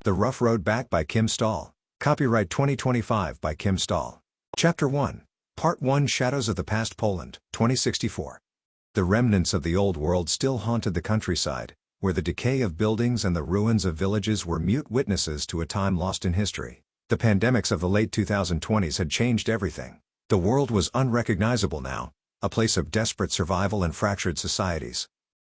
The Rough Road Back by Kim Staal. Copyright 2025 by Kim Staal. Chapter 1. Part 1 Shadows of the Past Poland, 2064. The remnants of the old world still haunted the countryside, where the decay of buildings and the ruins of villages were mute witnesses to a time lost in history. The pandemics of the late 2020s had changed everything. The world was unrecognizable now, a place of desperate survival and fractured societies.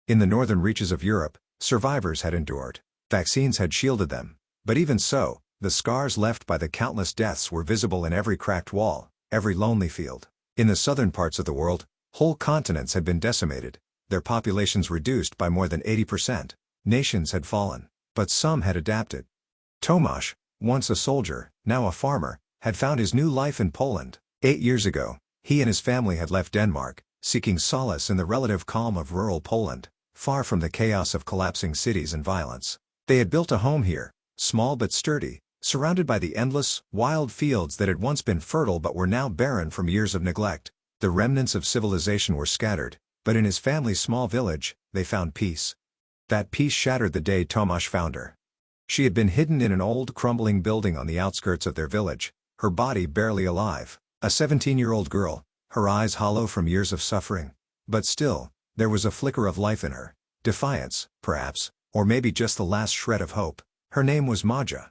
In the northern reaches of Europe, survivors had endured. Vaccines had shielded them. But even so, the scars left by the countless deaths were visible in every cracked wall, every lonely field. In the southern parts of the world, whole continents had been decimated, their populations reduced by more than 80%. Nations had fallen, but some had adapted. Tomasz, once a soldier, now a farmer, had found his new life in Poland. 8 years ago, he and his family had left Denmark, seeking solace in the relative calm of rural Poland, far from the chaos of collapsing cities and violence. They had built a home here, small but sturdy, surrounded by the endless, wild fields that had once been fertile but were now barren from years of neglect. The remnants of civilization were scattered, but in his family's small village, they found peace. That peace shattered the day Tomasz found her. She had been hidden in an old crumbling building on the outskirts of their village, her body barely alive. A 17-year-old girl, her eyes hollow from years of suffering. But still, there was a flicker of life in her. Defiance, perhaps, or maybe just the last shred of hope. Her name was Maja.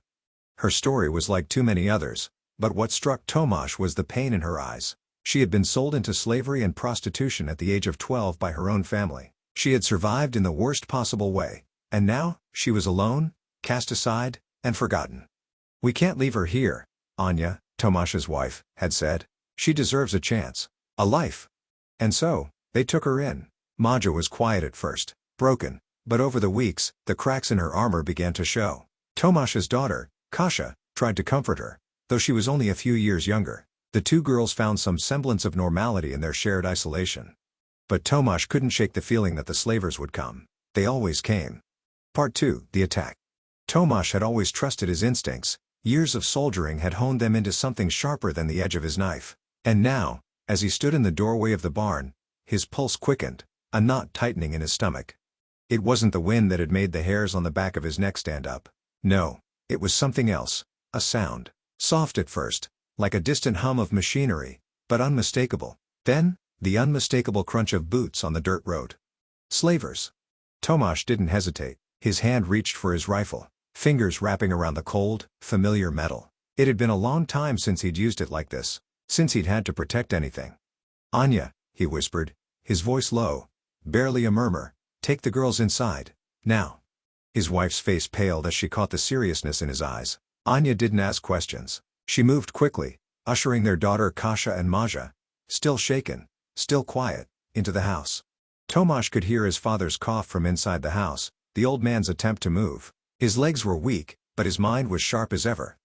Her story was like too many others, but what struck Tomasz was the pain in her eyes. She had been sold into slavery and prostitution at the age of 12 by her own family. She had survived in the worst possible way, and now, she was alone, cast aside, and forgotten. "We can't leave her here," Anya, Tomasz's wife, had said. "She deserves a chance. A life." And so, they took her in. Maja was quiet at first, broken, but over the weeks, the cracks in her armor began to show. Tomasz's daughter, Kasia, tried to comfort her, though she was only a few years younger. The two girls found some semblance of normality in their shared isolation. But Tomasz couldn't shake the feeling that the slavers would come. They always came. Part 2. The Attack. Tomasz had always trusted his instincts. Years of soldiering had honed them into something sharper than the edge of his knife. And now, as he stood in the doorway of the barn, his pulse quickened, a knot tightening in his stomach. It wasn't the wind that had made the hairs on the back of his neck stand up. No, it was something else, a sound. Soft at first, like a distant hum of machinery, but unmistakable. Then, the unmistakable crunch of boots on the dirt road. Slavers. Tomasz didn't hesitate. His hand reached for his rifle, fingers wrapping around the cold, familiar metal. It had been a long time since he'd used it like this, since he'd had to protect anything. "Anya," he whispered, his voice low, barely a murmur, "take the girls inside, now." His wife's face paled as she caught the seriousness in his eyes. Anya didn't ask questions. She moved quickly, ushering their daughter Kasia and Maja, still shaken, still quiet, into the house. Tomasz could hear his father's cough from inside the house, the old man's attempt to move. His legs were weak, but his mind was sharp as ever.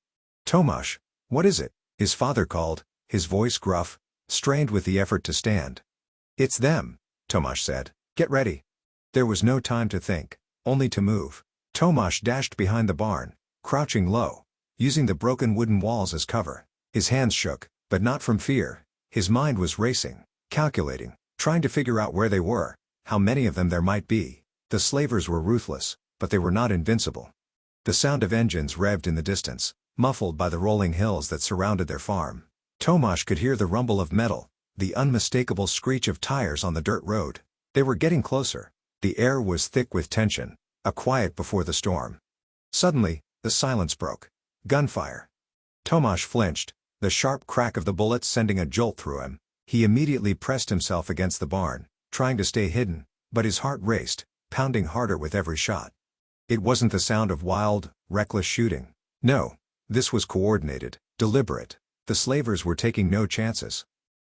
"Tomasz, what is it?" his father called, his voice gruff, strained with the effort to stand. "It's them," Tomasz said. "Get ready." There was no time to think, only to move. Tomasz dashed behind the barn, crouching low, using the broken wooden walls as cover. His hands shook, but not from fear. His mind was racing, calculating, trying to figure out where they were, how many of them there might be. The slavers were ruthless, but they were not invincible. The sound of engines revved in the distance, muffled by the rolling hills that surrounded their farm. Tomasz could hear the rumble of metal, the unmistakable screech of tires on the dirt road. They were getting closer. The air was thick with tension, a quiet before the storm. Suddenly, the silence broke. Gunfire. Tomasz flinched, the sharp crack of the bullets sending a jolt through him. He immediately pressed himself against the barn, trying to stay hidden, but his heart raced, pounding harder with every shot. It wasn't the sound of wild, reckless shooting. No, this was coordinated, deliberate. The slavers were taking no chances.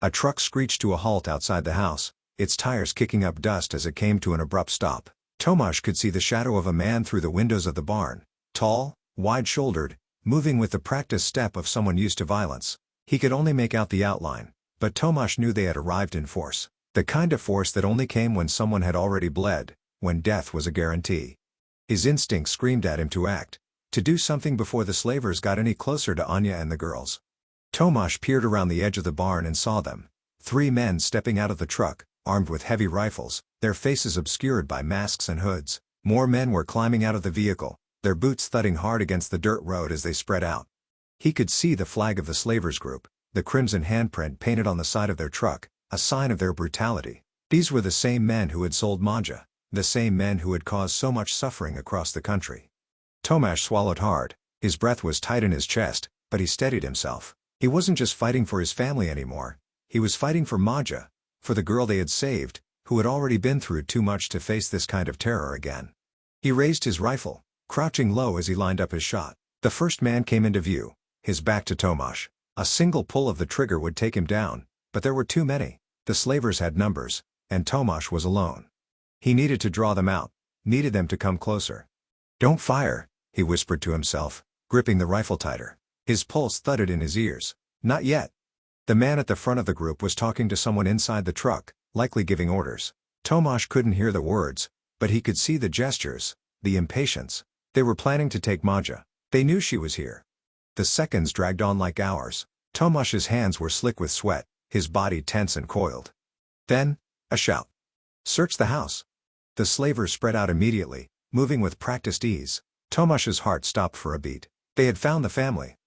A truck screeched to a halt outside the house, its tires kicking up dust as it came to an abrupt stop. Tomasz could see the shadow of a man through the windows of the barn, tall, wide-shouldered, moving with the practiced step of someone used to violence. He could only make out the outline, but Tomasz knew they had arrived in force. The kind of force that only came when someone had already bled, when death was a guarantee. His instinct screamed at him to act, to do something before the slavers got any closer to Anya and the girls. Tomasz peered around the edge of the barn and saw them. 3 men stepping out of the truck, armed with heavy rifles, their faces obscured by masks and hoods. More men were climbing out of the vehicle, their boots thudding hard against the dirt road as they spread out. He could see the flag of the slavers group, the crimson handprint painted on the side of their truck, a sign of their brutality. These were the same men who had sold Maja, the same men who had caused so much suffering across the country. Tomasz swallowed hard, his breath was tight in his chest, but he steadied himself. He wasn't just fighting for his family anymore, he was fighting for Maja, for the girl they had saved, who had already been through too much to face this kind of terror again. He raised his rifle, crouching low as he lined up his shot. The first man came into view, his back to Tomasz. A single pull of the trigger would take him down, but there were too many. The slavers had numbers, and Tomasz was alone. He needed to draw them out, needed them to come closer. "Don't fire," he whispered to himself, gripping the rifle tighter. His pulse thudded in his ears. Not yet. The man at the front of the group was talking to someone inside the truck, likely giving orders. Tomasz couldn't hear the words, but he could see the gestures, the impatience. They were planning to take Maja. They knew she was here. The seconds dragged on like hours. Tomasz's hands were slick with sweat, his body tense and coiled. Then, a shout. "Search the house!" The slavers spread out immediately, moving with practiced ease. Tomasz's heart stopped for a beat. They had found the family.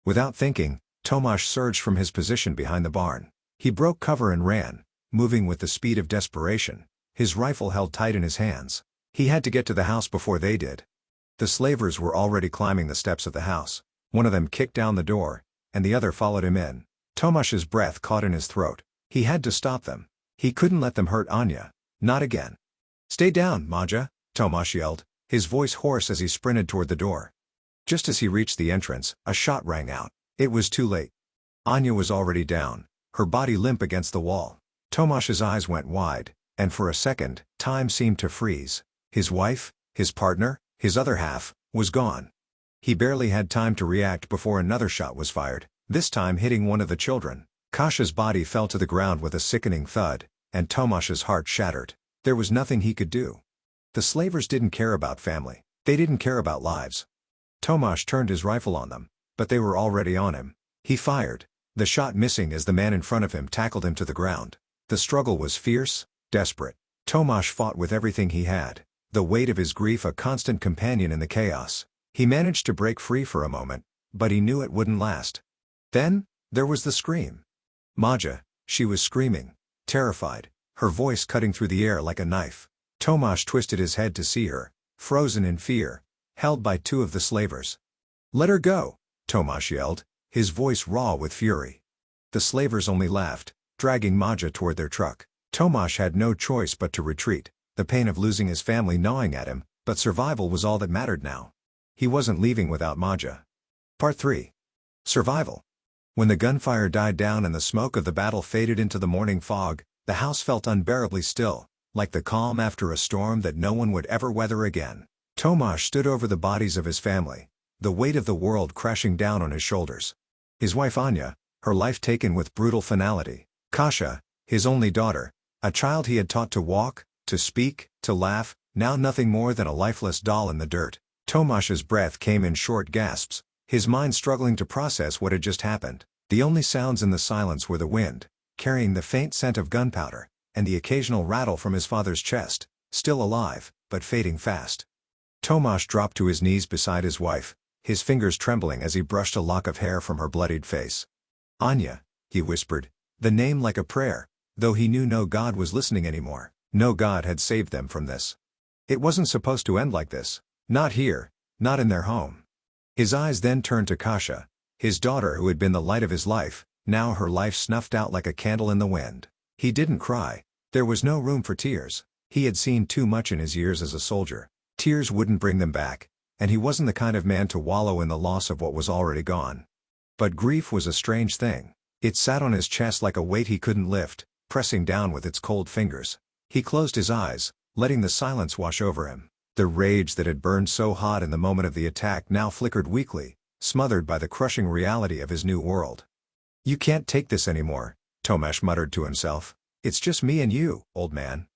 Without thinking, Tomasz surged from his position behind the barn. He broke cover and ran, moving with the speed of desperation, his rifle held tight in his hands. He had to get to the house before they did. The slavers were already climbing the steps of the house. One of them kicked down the door, and the other followed him in. Tomasz's breath caught in his throat. He had to stop them. He couldn't let them hurt Anya. Not again. "Stay down, Maja," Tomasz yelled, his voice hoarse as he sprinted toward the door. Just as he reached the entrance, a shot rang out. It was too late. Anya was already down, her body limp against the wall. Tomasz's eyes went wide, and for a second, time seemed to freeze. His wife, his partner, his other half, was gone. He barely had time to react before another shot was fired, this time hitting one of the children. Kasia's body fell to the ground with a sickening thud, and Tomasz's heart shattered. There was nothing he could do. The slavers didn't care about family. They didn't care about lives. Tomasz turned his rifle on them, but they were already on him. He fired, the shot missing as the man in front of him tackled him to the ground. The struggle was fierce, desperate. Tomasz fought with everything he had, the weight of his grief a constant companion in the chaos. He managed to break free for a moment, but he knew it wouldn't last. Then, there was the scream. Maja, she was screaming, terrified, her voice cutting through the air like a knife. Tomasz twisted his head to see her, frozen in fear, held by two of the slavers. "Let her go," Tomasz yelled, his voice raw with fury. The slavers only laughed, dragging Maja toward their truck. Tomasz had no choice but to retreat, the pain of losing his family gnawing at him, but survival was all that mattered now. He wasn't leaving without Maja. Part 3. Survival. When the gunfire died down and the smoke of the battle faded into the morning fog, the house felt unbearably still, like the calm after a storm that no one would ever weather again. Tomasz stood over the bodies of his family, the weight of the world crashing down on his shoulders. His wife Anya, her life taken with brutal finality. Kasia, his only daughter, a child he had taught to walk, to speak, to laugh, now nothing more than a lifeless doll in the dirt. Tomasz's breath came in short gasps, his mind struggling to process what had just happened. The only sounds in the silence were the wind, carrying the faint scent of gunpowder, and the occasional rattle from his father's chest, still alive, but fading fast. Tomasz dropped to his knees beside his wife, his fingers trembling as he brushed a lock of hair from her bloodied face. "Anya," he whispered, the name like a prayer, though he knew no God was listening anymore. No God had saved them from this. It wasn't supposed to end like this. Not here, not in their home. His eyes then turned to Kasia, his daughter who had been the light of his life, now her life snuffed out like a candle in the wind. He didn't cry. There was no room for tears. He had seen too much in his years as a soldier. Tears wouldn't bring them back, and he wasn't the kind of man to wallow in the loss of what was already gone. But grief was a strange thing. It sat on his chest like a weight he couldn't lift, pressing down with its cold fingers. He closed his eyes, letting the silence wash over him. The rage that had burned so hot in the moment of the attack now flickered weakly, smothered by the crushing reality of his new world. "You can't take this anymore," Tomasz muttered to himself. "It's just me and you, old man."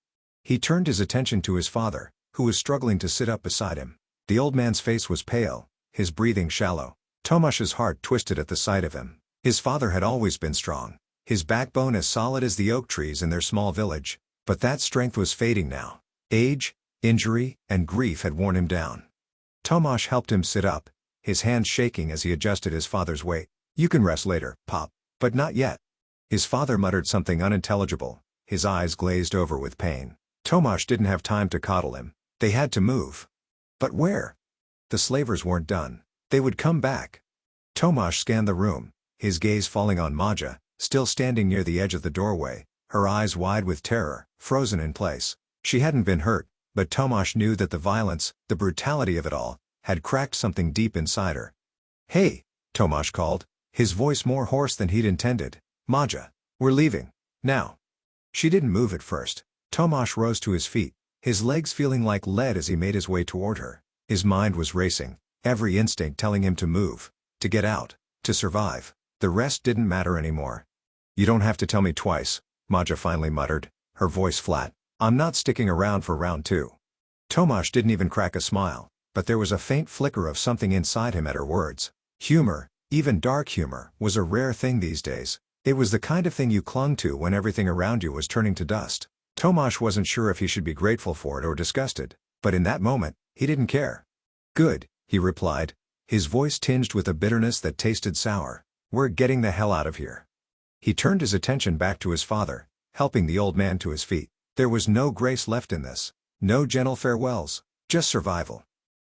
He turned his attention to his father, who was struggling to sit up beside him. The old man's face was pale, his breathing shallow. Tomasz's heart twisted at the sight of him. His father had always been strong, his backbone as solid as the oak trees in their small village, but that strength was fading now. Age, injury, and grief had worn him down. Tomasz helped him sit up, his hands shaking as he adjusted his father's weight. "You can rest later, Pop. But not yet." His father muttered something unintelligible, his eyes glazed over with pain. Tomasz didn't have time to coddle him. They had to move. But where? The slavers weren't done. They would come back. Tomasz scanned the room, his gaze falling on Maja, still standing near the edge of the doorway, her eyes wide with terror, frozen in place. She hadn't been hurt, but Tomasz knew that the violence, the brutality of it all, had cracked something deep inside her. "Hey," Tomasz called, his voice more hoarse than he'd intended. "Maja, we're leaving. Now." She didn't move at first. Tomasz rose to his feet, his legs feeling like lead as he made his way toward her. His mind was racing, every instinct telling him to move, to get out, to survive. The rest didn't matter anymore. "You don't have to tell me twice," Maja finally muttered, her voice flat. "I'm not sticking around for round 2. Tomasz didn't even crack a smile, but there was a faint flicker of something inside him at her words. Humor, even dark humor, was a rare thing these days. It was the kind of thing you clung to when everything around you was turning to dust. Tomasz wasn't sure if he should be grateful for it or disgusted, but in that moment, he didn't care. "Good," he replied, his voice tinged with a bitterness that tasted sour. "We're getting the hell out of here." He turned his attention back to his father, helping the old man to his feet. There was no grace left in this. No gentle farewells, just survival.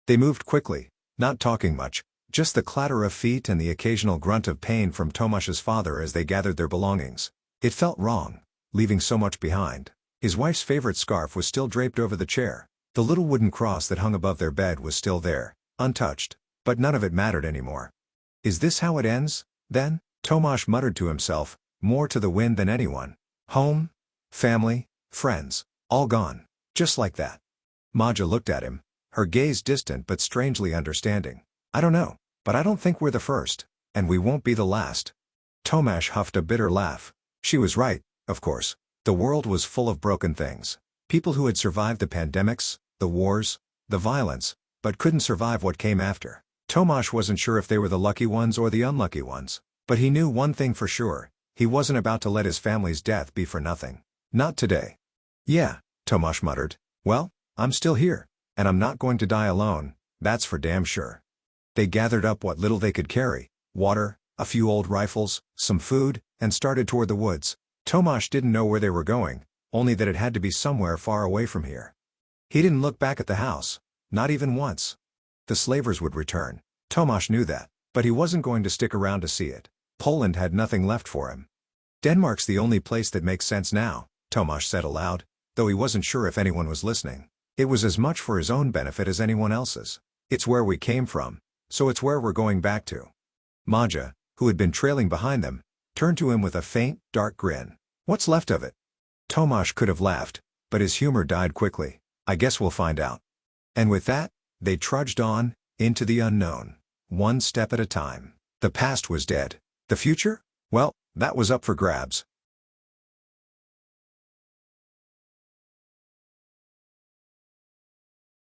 They moved quickly, not talking much, just the clatter of feet and the occasional grunt of pain from Tomasz's father as they gathered their belongings. It felt wrong, leaving so much behind. His wife's favorite scarf was still draped over the chair. The little wooden cross that hung above their bed was still there, untouched, but none of it mattered anymore. "Is this how it ends, then?" Tomasz muttered to himself, more to the wind than anyone. Home, family, friends, all gone, just like that. Maja looked at him, her gaze distant but strangely understanding. "I don't know, but I don't think we're the first, and we won't be the last." Tomasz huffed a bitter laugh. She was right, of course. The world was full of broken things. People who had survived the pandemics, the wars, the violence, but couldn't survive what came after. Tomasz wasn't sure if they were the lucky ones or the unlucky ones. But he knew one thing for sure, he wasn't about to let his family's death be for nothing. Not today. "Yeah," Tomasz muttered. "Well, I'm still here, and I'm not going to die alone, that's for damn sure." They gathered up what little they could carry, water, a few old rifles, some food, and started toward the woods. Tomasz didn't know where they were going, only that it had to be somewhere far away from here. He didn't look back at the house, not even once. The slavers would return. Tomasz knew that, but he wasn't going to stick around to see it. Poland had nothing left for him. "Denmark's the only place that makes sense now," Tomasz said aloud, though he wasn't sure if anyone was listening. It was as much for his own benefit as anyone else's. "It's where we came from, so it's where we're going back to." Maja, who had been trailing behind them, turned to him with a faint, dark grin. "What's left of it?" Tomasz could have laughed, but his humor died quickly. "I guess we'll find out." And with that, they trudged on, into the unknown, one step at a time. The past was dead. The future? Well, that was up for grabs.